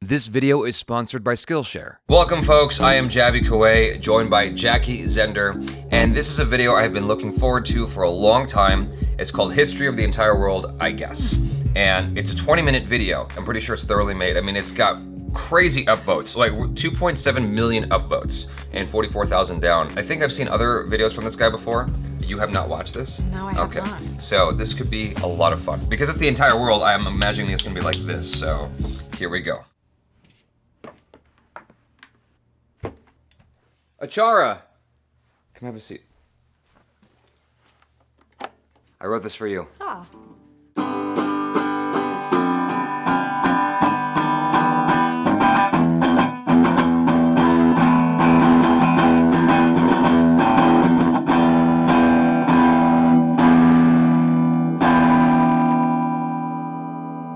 This video is sponsored by Skillshare. Welcome folks, I am Jaby Koay, joined by Jackie ZENDER, and this is a video I have been looking forward to for a long time. It's called History of the Entire World, I guess. And it's a 20-minute video. I'm pretty sure it's thoroughly made. I mean, it's got crazy upvotes, like 2.7 million upvotes and 44,000 down. I think I've seen other videos from this guy before. You have not watched this? No, I have not. So this could be a lot of fun. Because it's the entire world, I'm imagining it's gonna be like this. So here we go. Achara, come have a seat. I wrote this for you. Oh.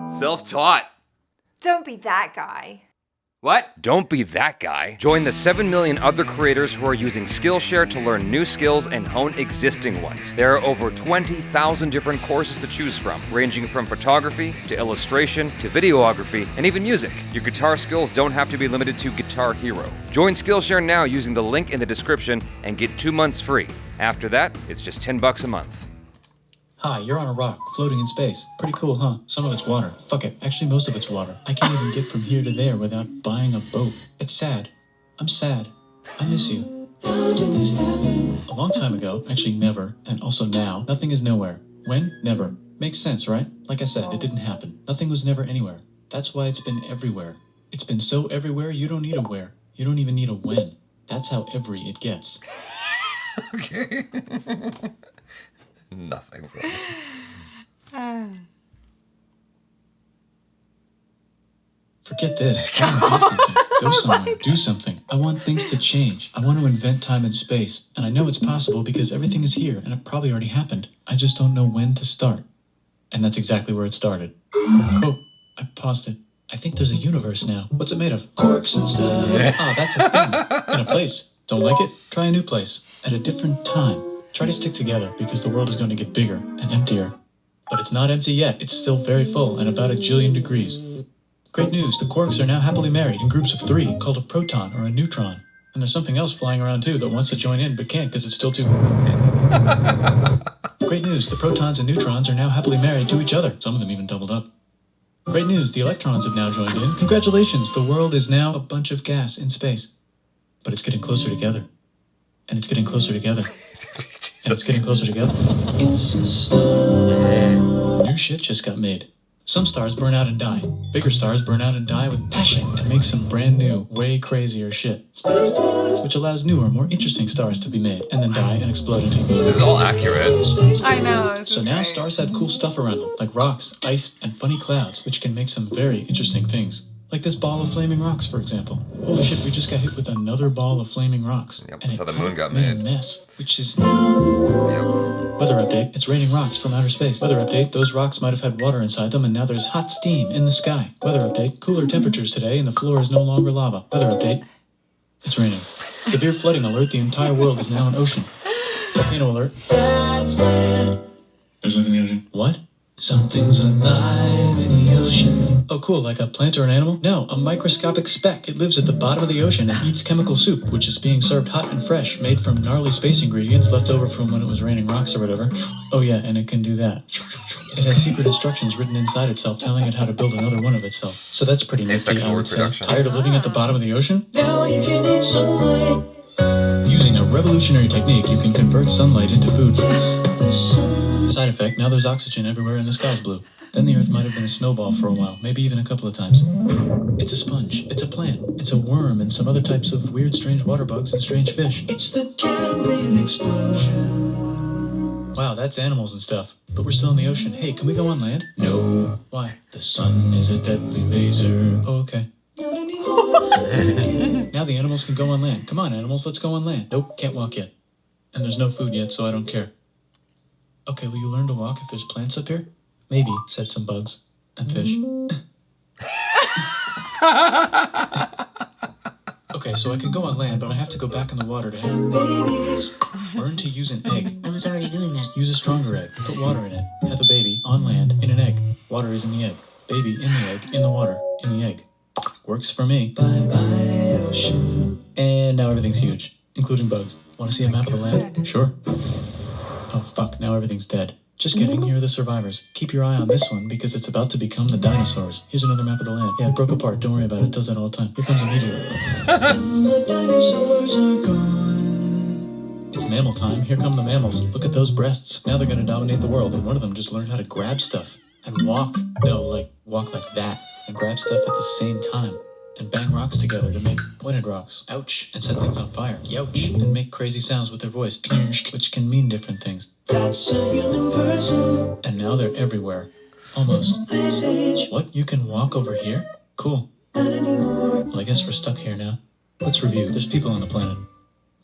Self-taught. Don't be that guy. What? Don't be that guy. Join the 7 million other creators who are using Skillshare to learn new skills and hone existing ones. There are over 20,000 different courses to choose from, ranging from photography to illustration to videography and even music. Your guitar skills don't have to be limited to Guitar Hero. Join Skillshare now using the link in the description and get 2 months free. After that, it's just $10 a month. Hi, you're on a rock, floating in space. Pretty cool, huh? Some of it's water. Fuck it, actually most of it's water. I can't even get from here to there without buying a boat. It's sad. I'm sad. I miss you. How did this happen? A long time ago, actually never, and also now, nothing is nowhere. When? Never. Makes sense, right? Like I said, it didn't happen. Nothing was never anywhere. That's why it's been everywhere. It's been so everywhere, you don't need a where. You don't even need a when. That's how every it gets. Okay. Nothing from Forget this. I want to be something. Go somewhere. Do something. I want things to change. I want to invent time and space. And I know it's possible because everything is here and it probably already happened. I just don't know when to start. And that's exactly where it started. Oh, I paused it. I think there's a universe now. What's it made of? Corks and stuff. Ah, that's a thing. In a place. Don't like it? Try a new place. At a different time. Try to stick together because the world is going to get bigger and emptier. But it's not empty yet. It's still very full and about 1 jillion degrees. Great news, the quarks are now happily married in groups of 3 called a proton or a neutron. And there's something else flying around too that wants to join in but can't because it's still too... Great news, the protons and neutrons are now happily married to each other. Some of them even doubled up. Great news, the electrons have now joined in. Congratulations, the world is now a bunch of gas in space. But it's getting closer together. And it's getting closer together. And it's getting closer together. It's a star. New shit just got made. Some stars burn out and die. Bigger stars burn out and die with passion and make some brand new, way crazier shit. Space stars, which allows newer, more interesting stars to be made and then die and explode into... This is all accurate. I know. So now stars have cool stuff around them, like rocks, ice, and funny clouds, which can make some very interesting things. Like this ball of flaming rocks, for example. Holy shit, we just got hit with another ball of flaming rocks. Yep, and that's how the it moon got made a made. mess, which is... Yep. Weather update, it's raining rocks from outer space. Weather update, those rocks might have had water inside them and now there's hot steam in the sky. Weather update, cooler temperatures today and the floor is no longer lava. Weather update, it's raining. Severe flooding alert, the entire world is now an ocean. Volcano alert. There's life in the ocean. What? Something's alive in the ocean. Oh cool, like a plant or an animal? No, a microscopic speck. It lives at the bottom of the ocean and eats chemical soup, which is being served hot and fresh, made from gnarly space ingredients left over from when it was raining rocks or whatever. Oh yeah, and it can do that. It has secret instructions written inside itself telling it how to build another one of itself. So that's pretty nifty, I would say. Tired of living at the bottom of the ocean? Now you can eat sunlight. Using a revolutionary technique, you can convert sunlight into food. Side effect, now there's oxygen everywhere and the sky's blue. Then the earth might have been a snowball for a while, maybe even a couple of times. It's a sponge, it's a plant, it's a worm and some other types of weird strange water bugs and strange fish. It's the Cambrian explosion. Wow, that's animals and stuff. But we're still in the ocean. Hey, can we go on land? No. Why? The sun is a deadly laser. Oh, okay. Now the animals can go on land. Come on, animals, let's go on land. Nope, can't walk yet. And there's no food yet, so I don't care. Okay, will you learn to walk if there's plants up here? Maybe, said some bugs. And fish. Okay, so I can go on land, but I have to go back in the water to have babies. Learn to use an egg. I was already doing that. Use a stronger egg. Put water in it. Have a baby on land in an egg. Water is in the egg. Baby in the egg, in the water, in the egg. Works for me. Bye-bye, ocean. And now everything's huge, including bugs. Want to see a map of the land? Sure. Oh, fuck, now everything's dead. Just kidding, here are the survivors. Keep your eye on this one because it's about to become the dinosaurs. Here's another map of the land. Yeah, it broke apart, don't worry about it, it does that all the time. Here comes a meteor. And the dinosaurs are gone. It's mammal time, here come the mammals. Look at those breasts. Now they're gonna dominate the world, and one of them just learned how to grab stuff. And walk. No, like, walk like that. And grab stuff at the same time. And bang rocks together to make pointed rocks. Ouch. And set things on fire. Youch. And make crazy sounds with their voice. Which can mean different things. That's a human person. And now they're everywhere. Almost. Ice Age. What? You can walk over here? Cool. Not anymore. Well, I guess we're stuck here now. Let's review. There's people on the planet.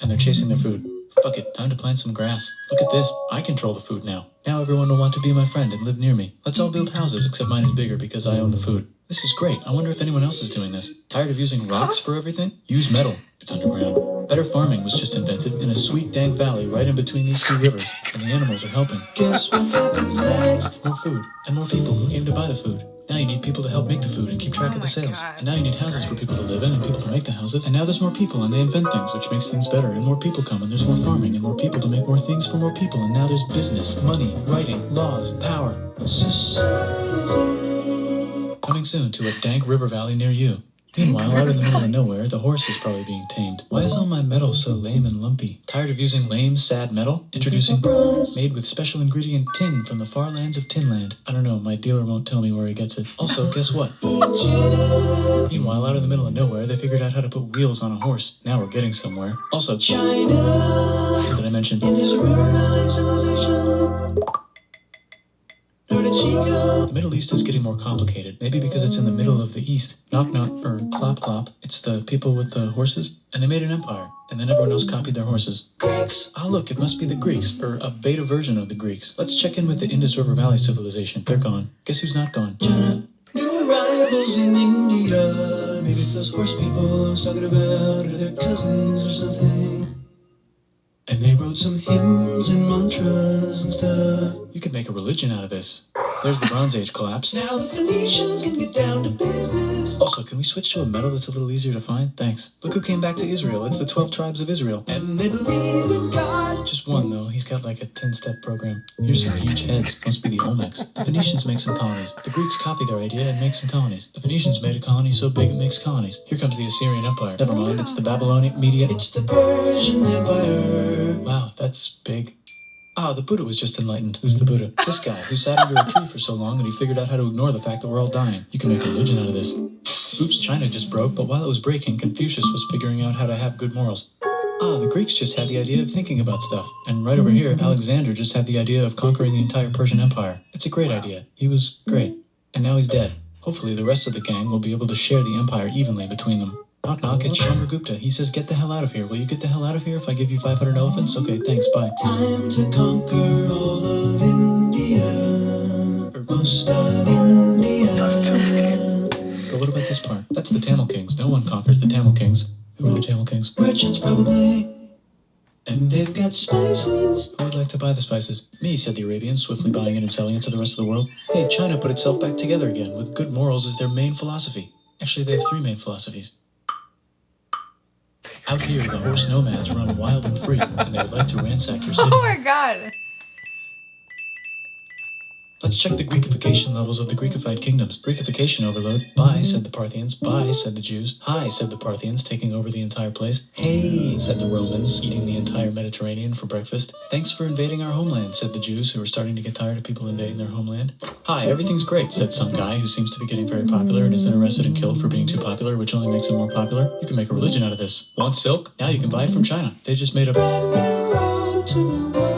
And they're chasing their food. Fuck it. Time to plant some grass. Look at this. I control the food now. Now everyone will want to be my friend and live near me. Let's all build houses, except mine is bigger because I own the food. This is great. I wonder if anyone else is doing this. Tired of using rocks for everything? Use metal. It's underground. Better farming was just invented in a sweet dank valley right in between these two rivers, and the animals are helping. Guess what happens next? More food, and more people who came to buy the food. Now you need people to help make the food and keep track of the sales. God, and now you need houses for people to live in and people to make the houses. And now there's more people and they invent things, which makes things better. And more people come and there's more farming and more people to make more things for more people. And now there's business, money, writing, laws, power. Society. Coming soon to a dank river valley near you. Meanwhile, out in the middle of nowhere, the horse is probably being tamed. Why is all my metal so lame and lumpy? Tired of using lame, sad metal? Introducing bronze, made with special ingredient tin from the far lands of Tinland. I don't know, my dealer won't tell me where he gets it. Also, guess what? Meanwhile, out in the middle of nowhere, they figured out how to put wheels on a horse. Now we're getting somewhere. Also, China! Did I mention? Indus River Valley Civilization. The Middle East is getting more complicated, maybe because it's in the middle of the East. Knock knock, or clop clop. It's the people with the horses, and they made an empire, and then everyone else copied their horses. Greeks! Ah, look, it must be the Greeks, or a beta version of the Greeks. Let's check in with the Indus River Valley Civilization. They're gone. Guess who's not gone? China. New arrivals in India. Maybe it's those horse people I was talking about, or their cousins or something. And they wrote some hymns and mantras and stuff. You could make a religion out of this. There's the Bronze Age collapse. Now the Phoenicians can get down to business. Also, can we switch to a metal that's a little easier to find? Thanks. Look who came back to Israel. It's the 12 tribes of Israel. And they believe in God. Just one, though. He's got like a 10-step program. Here's some huge heads. Must be the Olmecs. The Phoenicians make some colonies. The Greeks copy their idea and make some colonies. The Phoenicians made a colony so big it makes colonies. Here comes the Assyrian Empire. Never mind, it's the Babylonian Median. It's the Persian Empire. Wow, that's big. Ah, the Buddha was just enlightened. Who's the Buddha? This guy, who sat under a tree for so long that he figured out how to ignore the fact that we're all dying. You can make a religion out of this. Oops, China just broke, but while it was breaking, Confucius was figuring out how to have good morals. Ah, the Greeks just had the idea of thinking about stuff. And right over here, Alexander just had the idea of conquering the entire Persian Empire. It's a great idea. He was great. And now he's dead. Hopefully the rest of the gang will be able to share the empire evenly between them. Knock knock, it's Chandragupta. He says, get the hell out of here. Will you get the hell out of here if I give you 500 elephants? Okay, thanks, bye. Time to conquer all of India. Or most of India. But what about this part? That's the Tamil Kings. No one conquers the Tamil Kings. Who are the Tamil Kings? Merchants, probably. And they've got spices. Who would like to buy the spices? Me, said the Arabians, swiftly buying it and selling it to the rest of the world. Hey, China put itself back together again, with good morals as their main philosophy. Actually, they have 3 main philosophies. Out here, the horse nomads run wild and free, and they would like to ransack your city. Oh my god. Let's check the Greekification levels of the Greekified kingdoms. Greekification overload. Bye, said the Parthians. Bye, said the Jews. Hi, said the Parthians, taking over the entire place. Hey, said the Romans, eating the entire Mediterranean for breakfast. Thanks for invading our homeland, said the Jews, who were starting to get tired of people invading their homeland. Hi, everything's great, said some guy who seems to be getting very popular and is then arrested and killed for being too popular, which only makes him more popular. You can make a religion out of this. Want silk? Now you can buy it from China. They just made a brand new road to the world.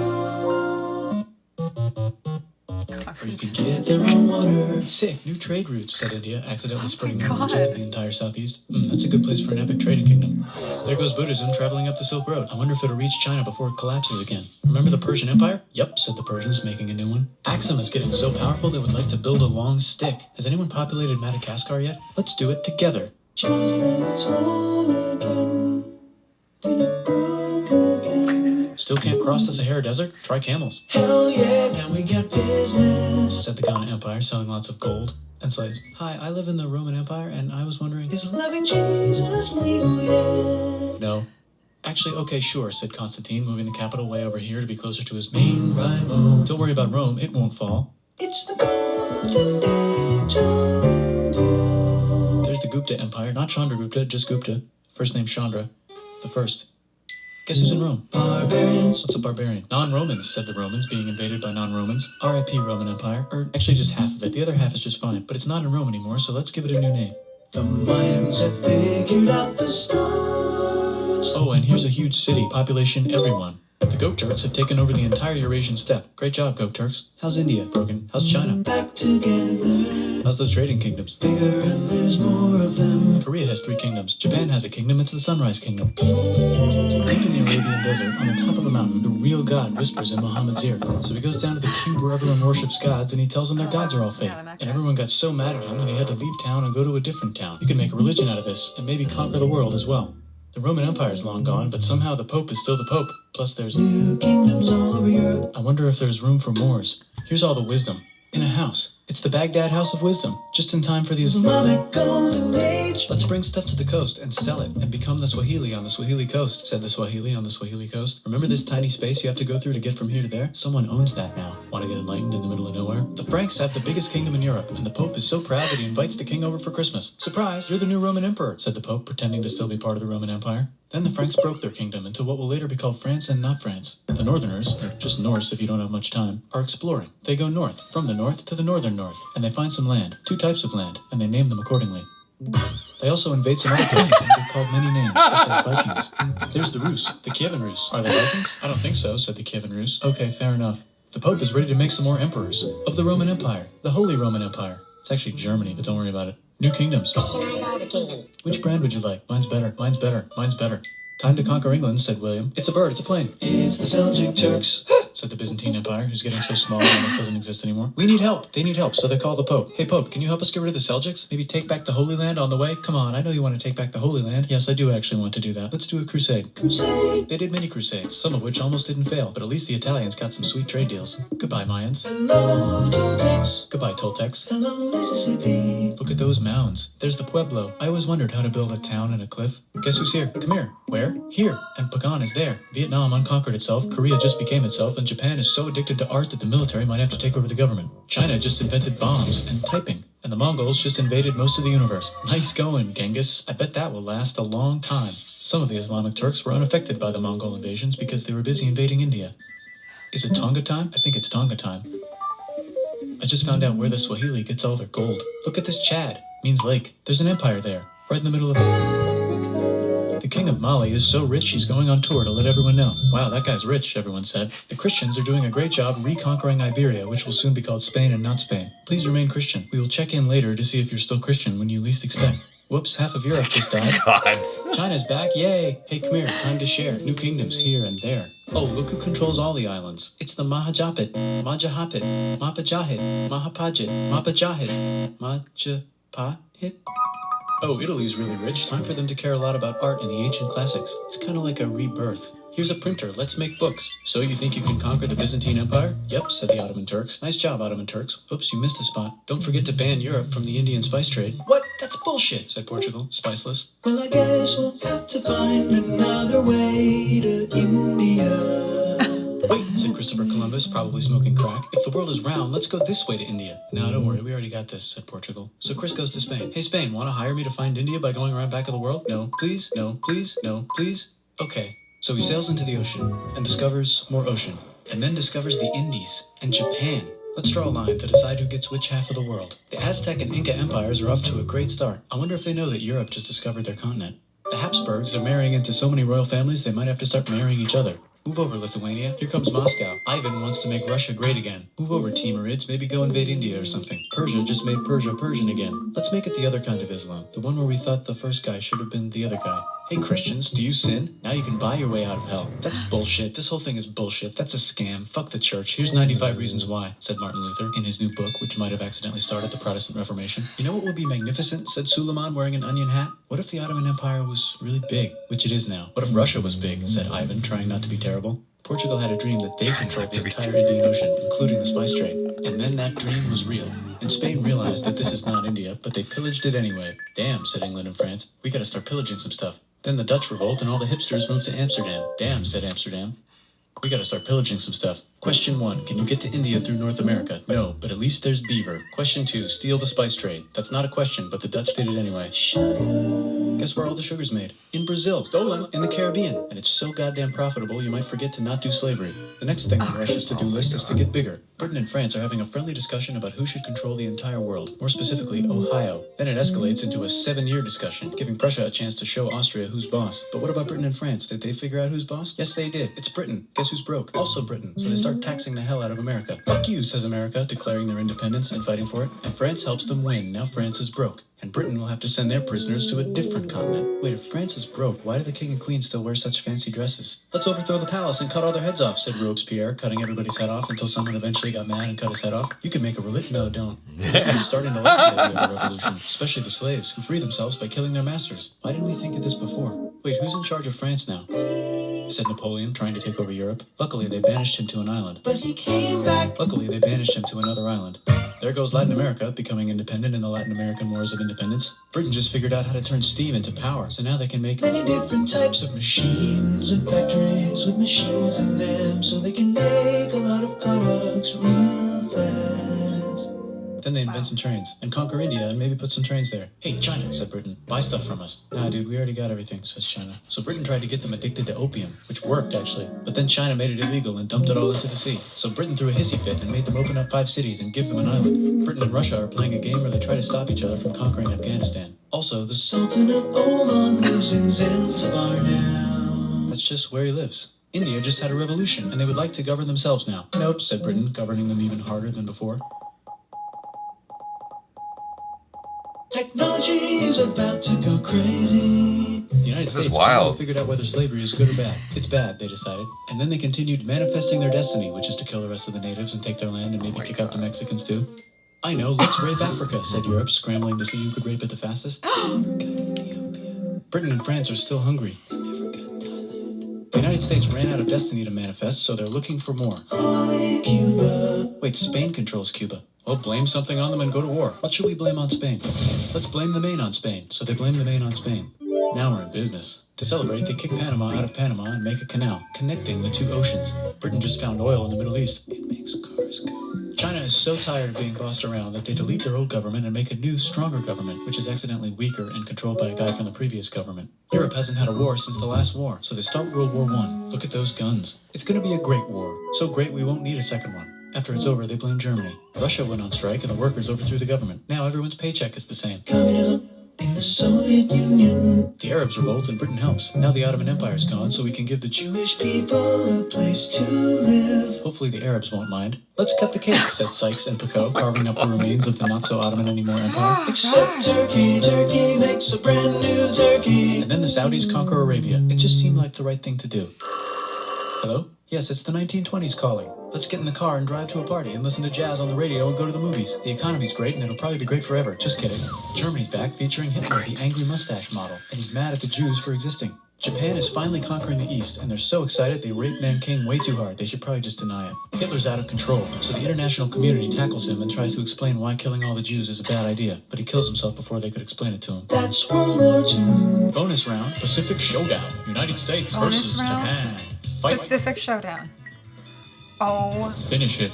Or you could get their own water. Sick, new trade routes, said India, accidentally spreading their religion to the entire southeast. That's a good place for an epic trading kingdom. There goes Buddhism traveling up the Silk Road. I wonder if it'll reach China before it collapses again. Remember the Persian Empire? Yep, said the Persians, making a new one. Axum is getting so powerful they would like to build a long stick. Has anyone populated Madagascar yet? Let's do it together. China's home again. Then it broke again. Still can't cross the Sahara Desert? Try camels. Hell yeah, now we got business, said the Ghana Empire, selling lots of gold. And slaves. Hi, I live in the Roman Empire, and I was wondering, is loving Jesus legal yet? No. Actually, okay, sure, said Constantine, moving the capital way over here to be closer to his main rival. Don't worry about Rome, it won't fall. It's the golden age of India. There's the Gupta Empire, not Chandragupta, just Gupta. First name Chandra. The first. Guess who's in Rome? Barbarians. What's a barbarian? Non-Romans, said the Romans, being invaded by non-Romans. R.I.P. Roman Empire. Or actually just half of it. The other half is just fine. But it's not in Rome anymore, so let's give it a new name. The Mayans have figured out the stars. Oh, and here's a huge city. Population everyone. The Goat Turks have taken over the entire Eurasian steppe. Great job, Goat Turks. How's India? Broken. How's China? Back together. How's those trading kingdoms? Bigger and there's more of them. Korea has 3 kingdoms. Japan has a kingdom. It's the Sunrise Kingdom. Named in the Arabian desert, on the top of a mountain, the real God whispers in Muhammad's ear. So he goes down to the cube where everyone worships gods, and he tells them their gods are all fake. And everyone got so mad at him that he had to leave town and go to a different town. You can make a religion out of this, and maybe conquer the world as well. The Roman Empire is long gone, but somehow the Pope is still the Pope. Plus there's new kingdoms all over Europe. I wonder if there's room for Moors. Here's all the wisdom. In a house. It's the Baghdad House of Wisdom. Just in time for the Islamic Golden Age. Let's bring stuff to the coast and sell it and become the Swahili on the Swahili coast, said the Swahili on the Swahili coast. Remember this tiny space you have to go through to get from here to there? Someone owns that now. Want to get enlightened in the middle of nowhere? The Franks have the biggest kingdom in Europe, and the Pope is so proud that he invites the king over for Christmas. Surprise, you're the new Roman emperor, said the Pope, pretending to still be part of the Roman Empire. Then the Franks broke their kingdom into what will later be called France and not France. The Northerners, or just Norse if you don't have much time, are exploring. They go north, from the north to the northern north, and they find some land, 2 types of land, and they name them accordingly. They also invade some other places and get called many names, such as Vikings. There's the Rus, the Kievan Rus. Are they Vikings? I don't think so, said the Kievan Rus. Okay, fair enough. The Pope is ready to make some more emperors of the Roman Empire, the Holy Roman Empire. It's actually Germany, but don't worry about it. New kingdoms. Christianize all the kingdoms. Which brand would you like? Mine's better, mine's better, mine's better. Time to conquer England, said William. It's a bird, it's a plane. It's the Seljuk Turks, said the Byzantine Empire, who's getting so small it almost doesn't exist anymore. We need help. They need help, so they call the Pope. Hey, Pope, can you help us get rid of the Seljuks? Maybe take back the Holy Land on the way? Come on, I know you want to take back the Holy Land. Yes, I do actually want to do that. Let's do a crusade. Crusade! They did many crusades, some of which almost didn't fail, but at least the Italians got some sweet trade deals. Goodbye, Mayans. Hello, Toltecs. Goodbye, Toltecs. Hello, Mississippi. Look at those mounds. There's the Pueblo. I always wondered how to build a town in a cliff. Guess who's here? Come here. Where? Here. And Pagan is there. Vietnam unconquered itself, Korea just became itself, and Japan is so addicted to art that the military might have to take over the government. China just invented bombs and typing, and the Mongols just invaded most of the universe. Nice going, Genghis. I bet that will last a long time. Some of the Islamic Turks were unaffected by the Mongol invasions because they were busy invading India. Is it Tonga time? I think it's Tonga time. I just found out where the Swahili gets all their gold. Look at this Chad. Means lake. There's an empire there, right in the middle of it. The king of Mali is so rich he's going on tour to let everyone know. Wow, that guy's rich, everyone said. The Christians are doing a great job reconquering Iberia, which will soon be called Spain and not Spain. Please remain Christian. We will check in later to see if you're still Christian when you least expect. Whoops, half of Europe just died. God. China's back, yay! Hey, come here, time to share. New kingdoms here and there. Oh, look who controls all the islands. It's the Mahajapit, Majahapit, Mapajahit, Mahapajit, Mapajahit, Majapahit. Oh, Italy's really rich. Time for them to care a lot about art and the ancient classics. It's kind of like a rebirth. Here's a printer. Let's make books. So you think you can conquer the Byzantine Empire? Yep, said the Ottoman Turks. Nice job, Ottoman Turks. Oops, you missed a spot. Don't forget to ban Europe from the Indian spice trade. What? That's bullshit, said Portugal, spiceless. Well, I guess we'll have to find another way to India. Wait, said Christopher Columbus, probably smoking crack. If the world is round, let's go this way to India. No, don't worry, we already got this, said Portugal. So Chris goes to Spain. Hey, Spain, want to hire me to find India by going around back of the world? No, please, no, please, no, please. Okay. So he sails into the ocean and discovers more ocean, and then discovers the Indies and Japan. Let's draw a line to decide who gets which half of the world. The Aztec and Inca empires are off to a great start. I wonder if they know that Europe just discovered their continent. The Habsburgs are marrying into so many royal families they might have to start marrying each other. Move over, Lithuania. Here comes Moscow. Ivan wants to make Russia great again. Move over, Timurids. Maybe go invade India or something. Persia just made Persia Persian again. Let's make it the other kind of Islam. The one where we thought the first guy should have been the other guy. Hey, Christians, do you sin? Now you can buy your way out of hell. That's bullshit. This whole thing is bullshit. That's a scam. Fuck the church. Here's 95 Reasons Why, said Martin Luther in his new book, which might have accidentally started the Protestant Reformation. You know what would be magnificent, said Suleiman wearing an onion hat? What if the Ottoman Empire was really big, which it is now? What if Russia was big, said Ivan, trying not to be terrible? Portugal had a dream that they controlled the entire Indian Ocean, including the spice trade. And then that dream was real. And Spain realized that this is not India, but they pillaged it anyway. Damn, said England and France. We gotta start pillaging some stuff. Then the Dutch revolt and all the hipsters moved to Amsterdam. Damn, said Amsterdam. We gotta start pillaging some stuff. Question 1, can you get to India through North America? No, but at least there's beaver. Question 2, steal the spice trade. That's not a question, but the Dutch did it anyway. Guess where all the sugar's made? In Brazil. Stolen. In the Caribbean. And it's so goddamn profitable you might forget to not do slavery. The next thing on Russia's to-do list is to get bigger. Britain and France are having a friendly discussion about who should control the entire world, more specifically, Ohio. Then it escalates into a 7-year discussion, giving Prussia a chance to show Austria who's boss. But what about Britain and France? Did they figure out who's boss? Yes, they did. It's Britain. Guess who's broke? Also Britain. So they start taxing the hell out of America. Fuck you, says America, declaring their independence and fighting for it. And France helps them win. Now France is broke. And Britain will have to send their prisoners to a different continent. Wait, if France is broke, why do the king and queen still wear such fancy dresses? Let's overthrow the palace and cut all their heads off, said Robespierre, cutting everybody's head off until someone eventually got mad and cut his head off. You could make a religion. No, don't. We're starting to like the idea of a revolution, especially the slaves, who free themselves by killing their masters. Why didn't we think of this before? Wait, who's in charge of France now? Said Napoleon, trying to take over Europe. Luckily, they banished him to an island. But he came back. Luckily, they banished him to another island. There goes Latin America, becoming independent in the Latin American Wars of Independence. Britain just figured out how to turn steam into power, so now they can make many different types of machines and factories with machines in them, so they can make a lot of products real fast. Then they invent some trains and conquer India and maybe put some trains there. Hey, China, said Britain, buy stuff from us. Nah, dude, we already got everything, says China. So Britain tried to get them addicted to opium, which worked, actually. But then China made it illegal and dumped it all into the sea. So Britain threw a hissy fit and made them open up 5 cities and give them an island. Britain and Russia are playing a game where they try to stop each other from conquering Afghanistan. Also, the Sultan of Oman lives in Zanzibar now. That's just where he lives. India just had a revolution, and they would like to govern themselves now. Nope, said Britain, governing them even harder than before. Technology is about to go crazy. The United States finally figured out whether slavery is good or bad. It's bad, they decided. And then they continued manifesting their destiny, which is to kill the rest of the natives and take their land and maybe kick out the Mexicans too. I know, let's rape Africa, said Europe, scrambling to see who could rape it the fastest. Never got Ethiopia. Britain and France are still hungry. Never got Thailand. The United States ran out of destiny to manifest, so they're looking for more. Hi, Cuba. Wait, Spain controls Cuba. Well, blame something on them and go to war. What should we blame on Spain? Let's blame the Main on Spain. So they blame the Main on Spain. Now we're in business. To celebrate, they kick Panama out of Panama and make a canal, connecting the 2 oceans. Britain just found oil in the Middle East. It makes cars go. China is so tired of being bossed around that they delete their old government and make a new, stronger government, which is accidentally weaker and controlled by a guy from the previous government. Europe hasn't had a war since the last war, so they start World War I. Look at those guns. It's gonna be a great war. So great we won't need a second one. After it's over, they blame Germany. Russia went on strike and the workers overthrew the government. Now everyone's paycheck is the same. Communism in the Soviet Union. The Arabs revolt and Britain helps. Now the Ottoman Empire's gone, so we can give the Jewish people a place to live. Hopefully the Arabs won't mind. Let's cut the cake, said Sykes and Picot, carving up the remains of the not-so-Ottoman-anymore empire. Except Turkey. Turkey makes a brand new Turkey. And then the Saudis conquer Arabia. It just seemed like the right thing to do. Hello? Yes, it's the 1920s calling. Let's get in the car and drive to a party and listen to jazz on the radio and go to the movies. The economy's great and it'll probably be great forever. Just kidding. Germany's back featuring Hitler, the angry mustache model, and he's mad at the Jews for existing. Japan is finally conquering the East, and they're so excited they rape Nanking way too hard. They should probably just deny it. Hitler's out of control, so the international community tackles him and tries to explain why killing all the Jews is a bad idea, but he kills himself before they could explain it to him. That's World War II. Bonus round, Pacific Showdown. United States versus Japan. Fight. Pacific Showdown. Oh. Finish it.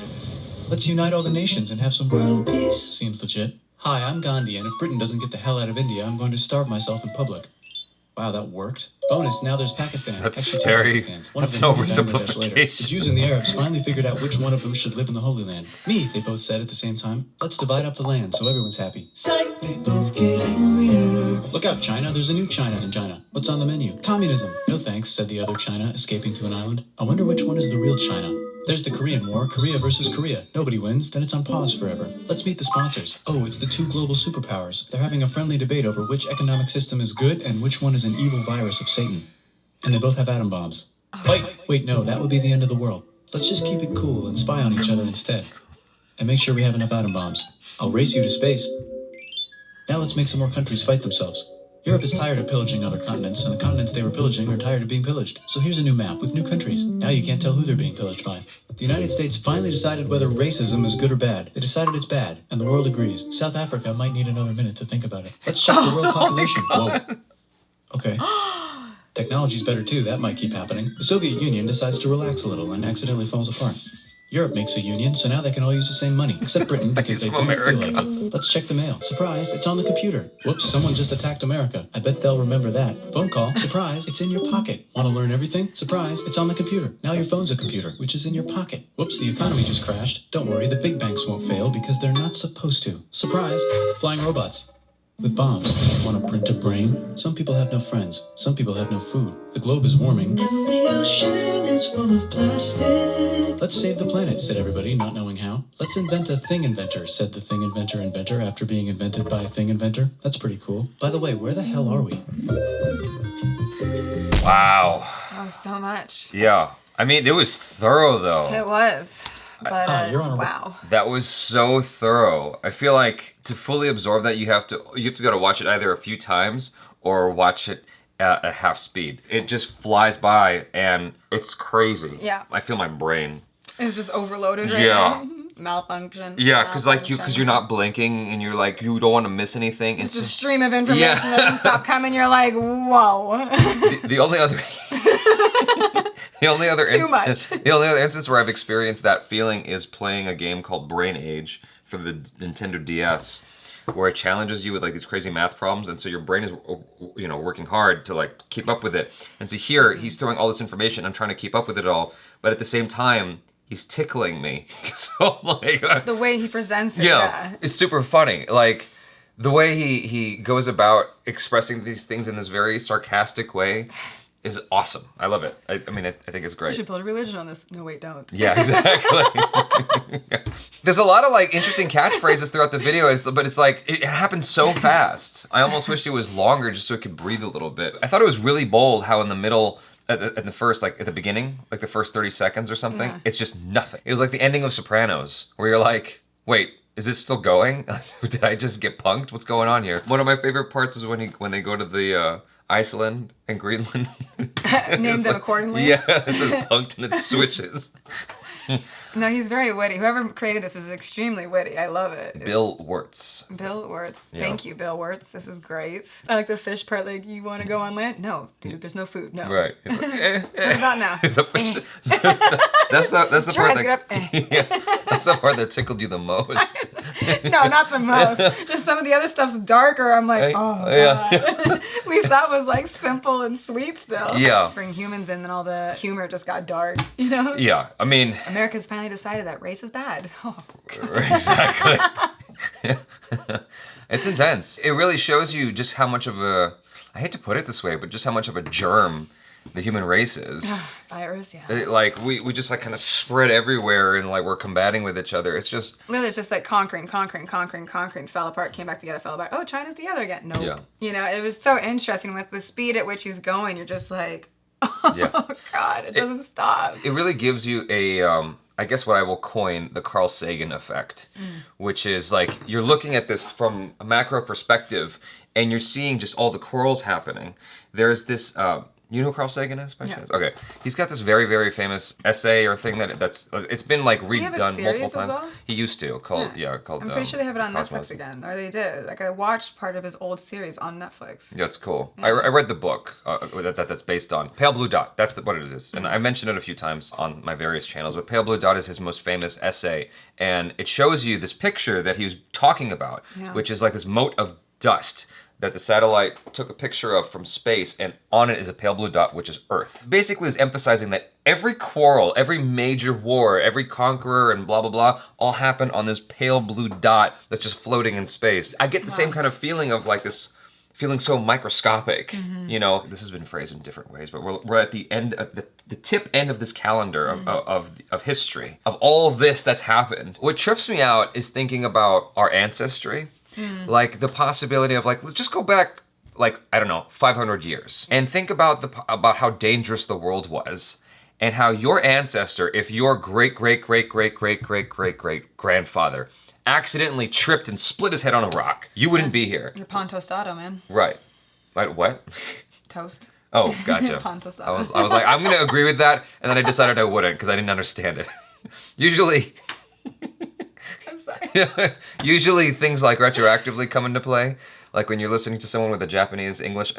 Let's unite all the nations and have some world peace. Seems legit. Hi, I'm Gandhi, and if Britain doesn't get the hell out of India, I'm going to starve myself in public. Wow, that worked. Bonus, now there's Pakistan. That's very... That's oversimplification. The Jews and the Arabs finally figured out which one of them should live in the Holy Land. Me, they both said at the same time. Let's divide up the land so everyone's happy. Sight, they both get angrier. Look out, China. There's a new China in China. What's on the menu? Communism. No thanks, said the other China, escaping to an island. I wonder which one is the real China. There's the Korean War, Korea versus Korea. Nobody wins, then it's on pause forever. Let's meet the sponsors. Oh, it's the 2 global superpowers. They're having a friendly debate over which economic system is good and which one is an evil virus of Satan. And they both have atom bombs. Fight! Wait, no, that would be the end of the world. Let's just keep it cool and spy on each other instead. And make sure we have enough atom bombs. I'll race you to space. Now let's make some more countries fight themselves. Europe is tired of pillaging other continents, and the continents they were pillaging are tired of being pillaged. So here's a new map with new countries. Now you can't tell who they're being pillaged by. The United States finally decided whether racism is good or bad. They decided it's bad, and the world agrees. South Africa might need another minute to think about it. Let's check the world population. Whoa. Okay. Technology's better too, that might keep happening. The Soviet Union decides to relax a little and accidentally falls apart. Europe makes a union, so now they can all use the same money, except Britain, because they don't feel like it. Let's check the mail. Surprise, it's on the computer. Whoops, someone just attacked America. I bet they'll remember that. Phone call. Surprise, it's in your pocket. Want to learn everything? Surprise, it's on the computer. Now your phone's a computer, which is in your pocket. Whoops, the economy just crashed. Don't worry, the big banks won't fail because they're not supposed to. Surprise, flying robots. With bombs. Want to print a brain? Some people have no friends. Some people have no food. The globe is warming. And the ocean is full of plastic. Let's save the planet, said everybody, not knowing how. Let's invent a thing inventor, said the thing inventor after being invented by a thing inventor. That's pretty cool. By the way, where the hell are we? Wow. Oh, so much. Yeah. I mean, it was thorough though. It was. But you're on a wow. That was so thorough. I feel like to fully absorb that you have to go to watch it either a few times or watch it at a half speed. It just flies by and it's crazy. Yeah. I feel my brain. It's just overloaded right Yeah. now. Malfunction. Yeah, because you're not blinking and you're like you don't want to miss anything. It's a stream of information that doesn't stop coming. You're like, whoa. The only other the only other instance where I've experienced that feeling is playing a game called Brain Age for the Nintendo DS, where it challenges you with like these crazy math problems, and so your brain is working hard to like keep up with it. And so here he's throwing all this information. I'm trying to keep up with it all, but at the same time he's tickling me. So like the way he presents it. Yeah, it's super funny. Like the way he goes about expressing these things in this very sarcastic way is awesome. I love it. I think it's great. You should build a religion on this. No, wait, don't. Yeah, exactly. There's a lot of like interesting catchphrases throughout the video, but it's like it happens so fast. I almost wished it was longer just so it could breathe a little bit. I thought it was really bold how in the middle, at the beginning, like the first 30 seconds or something, it's just nothing. It was like the ending of Sopranos, where you're like, wait, is this still going? Did I just get punked? What's going on here? One of my favorite parts is when they go to the Iceland and Greenland. Name them accordingly. Yeah, it says punked and it switches. No, he's very witty. Whoever created this is extremely witty. I love it. Bill Wirtz. Bill Wirtz. Yeah. Thank you, Bill Wirtz. This is great. I like the fish part. Like, you want to go on land? No, dude. There's no food. No. Right. Like, What about now? the fish, that's the Try part to get that yeah, that's the part that tickled you the most. No, not the most. Just some of the other stuff's darker. I'm like, oh, God. At least that was like simple and sweet still. Yeah. Bring humans in, then all the humor just got dark, you know? Yeah, I mean. America's finally decided that race is bad. Oh, Exactly. It's intense. It really shows you just how much of a, I hate to put it this way, but just how much of a germ the human race is. virus, yeah. Like we just like kind of spread everywhere and like we're combating with each other. It's just literally just like conquering, fell apart, came back together, fell apart. Oh, China's together again. Nope. Yeah. You know, it was so interesting with the speed at which he's going. You're just like, oh God, it doesn't stop. It really gives you a, I guess what I will coin the Carl Sagan effect, which is like you're looking at this from a macro perspective and you're seeing just all the quarrels happening. There's this, you know who Carl Sagan is by chance? Okay. He's got this very, very famous essay or thing that's it's been like redone multiple times. Well? He used to, called I'm pretty sure they have it on Cosmos. Netflix again. Or they did. Like I watched part of his old series on Netflix. Yeah, it's cool. I read the book that's based on. Pale Blue Dot, that's what it is. And I mentioned it a few times on my various channels, but Pale Blue Dot is his most famous essay. And it shows you this picture that he was talking about, which is like this mote of dust that the satellite took a picture of from space, and on it is a pale blue dot, which is Earth. Basically is emphasizing that every quarrel, every major war, every conqueror and blah, blah, blah, all happened on this pale blue dot that's just floating in space. I get the same kind of feeling of like this, feeling so microscopic. You know, this has been phrased in different ways, but we're at the end, of the tip end of this calendar of history, of all this that's happened. What trips me out is thinking about our ancestry. Like the possibility of like, just go back like, I don't know, 500 years and think about how dangerous the world was and how your ancestor, if your great grandfather accidentally tripped and split his head on a rock, you wouldn't be here. You're Pontostato, man. Right. What? Toast. Oh, gotcha. Pan tostado. I was like, I'm gonna agree with that, and then I decided I wouldn't because I didn't understand it. Usually, I'm sorry. usually things like retroactively come into play. Like when you're listening to someone with a Japanese English,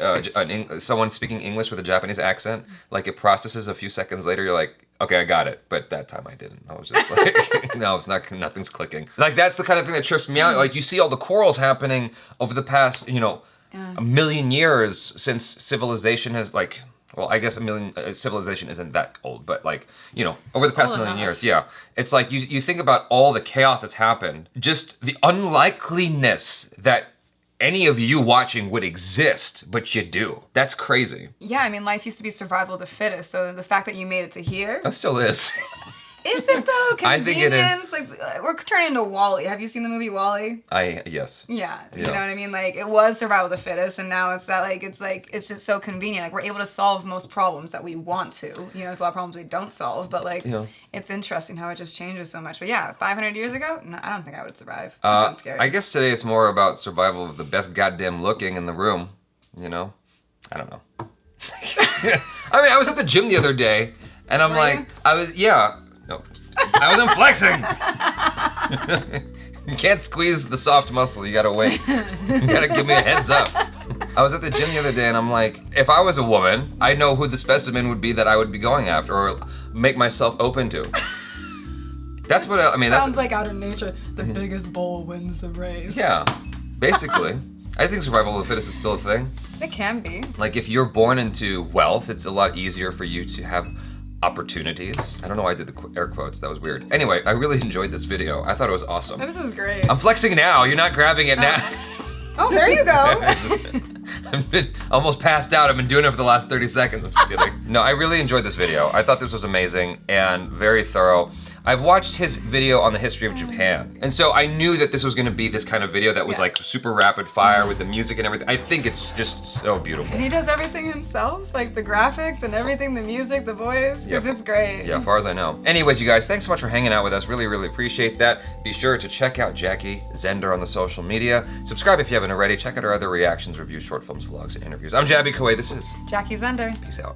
someone speaking English with a Japanese accent, like it processes a few seconds later. You're like, okay, I got it. But that time I didn't. I was just like, no, it's not. Nothing's clicking. Like that's the kind of thing that trips me out. Like you see all the quarrels happening over the past, a million years since civilization has like. Well, I guess civilization isn't that old, but like, over the past million years, yeah. It's like you think about all the chaos that's happened, just the unlikeliness that any of you watching would exist, but you do. That's crazy. Yeah, I mean, life used to be survival of the fittest, so the fact that you made it to here... That still is. Is it though? Convenience? I think it is. Like, we're turning into WALL-E. Have you seen the movie WALL-E? Yes. Yeah, you know what I mean? Like, it was survival of the fittest, and now it's that, it's just so convenient. Like, we're able to solve most problems that we want to. There's a lot of problems we don't solve, but, it's interesting how it just changes so much. But yeah, 500 years ago, no, I don't think I would survive. That sounds scary. I guess today it's more about survival of the best goddamn looking in the room, I don't know. I mean, I was at the gym the other day, and I'm No, I wasn't flexing. You can't squeeze the soft muscle. You gotta wait. You gotta give me a heads up. I was at the gym the other day and I'm like, if I was a woman, I know who the specimen would be that I would be going after or make myself open to. That's what I mean. Sounds like out of nature. The biggest bull wins the race. Yeah, basically. I think survival of the fittest is still a thing. It can be. Like if you're born into wealth, it's a lot easier for you to have opportunities. I don't know why I did the air quotes. That was weird. Anyway, I really enjoyed this video. I thought it was awesome. This is great. I'm flexing now. You're not grabbing it now. Oh, there you go. I've been almost passed out. I've been doing it for the last 30 seconds. I'm just kidding. No, I really enjoyed this video. I thought this was amazing and very thorough. I've watched his video on the history of Japan. And so I knew that this was gonna be this kind of video that was like super rapid fire with the music and everything. I think it's just so beautiful. And he does everything himself, like the graphics and everything, the music, the voice, because it's great. Yeah, as far as I know. Anyways, you guys, thanks so much for hanging out with us. Really, really appreciate that. Be sure to check out Jackie ZENDER on the social media. Subscribe if you haven't already. Check out our other reactions, reviews, short films, vlogs, and interviews. I'm Jaby Koay. This is Jackie ZENDER. Peace out.